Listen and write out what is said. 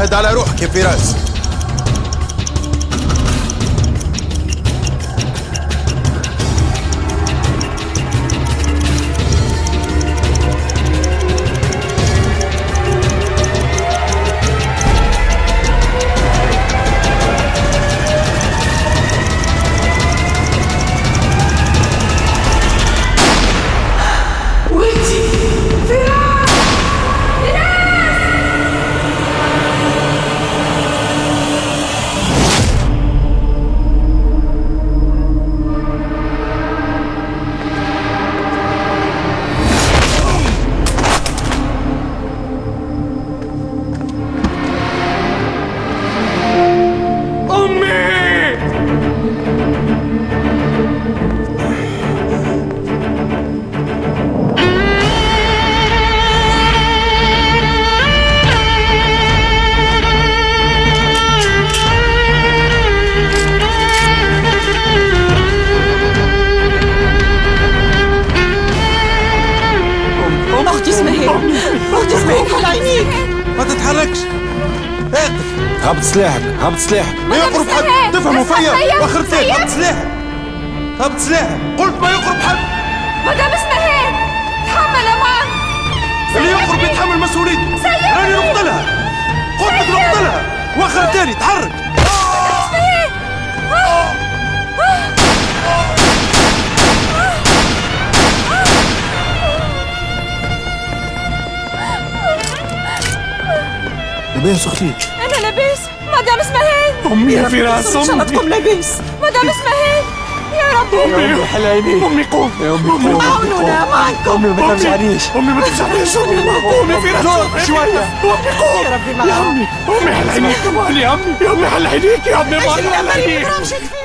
جاهد على روحك يا فراس. ما تتحركش. اقف. هبط سلاحك، هبط سلاحك. ما يقرب حد. تفهموا فيا؟ واخرتين هبط سلاحك. هبط سلاحك. قلت ما يقرب حد. مدام اسمهان تحمل امان. اللي يقرب يتحمل مسؤوليته. راني نقتلها. قلت لك نقتلها. واخرتين تحرك. لاباس اختي؟ انا لاباس. مدام اسمهان. امي يا فراس، امي. شنطكم لاباس. مدام اسمهان يا ربي. امي حل عينيك. امي قوم. يا امي قوم. عاونونا معكم. امي ما ترجعنيش. امي ما ترجعنيش. امي قومي فراس شوية. امي قوم. يا ربي يا معاهم. امي امي حل عينيك يا امي. يا امي حل عينيك يا امي. اجري يا حل مريم عينيك. رمشك فيه.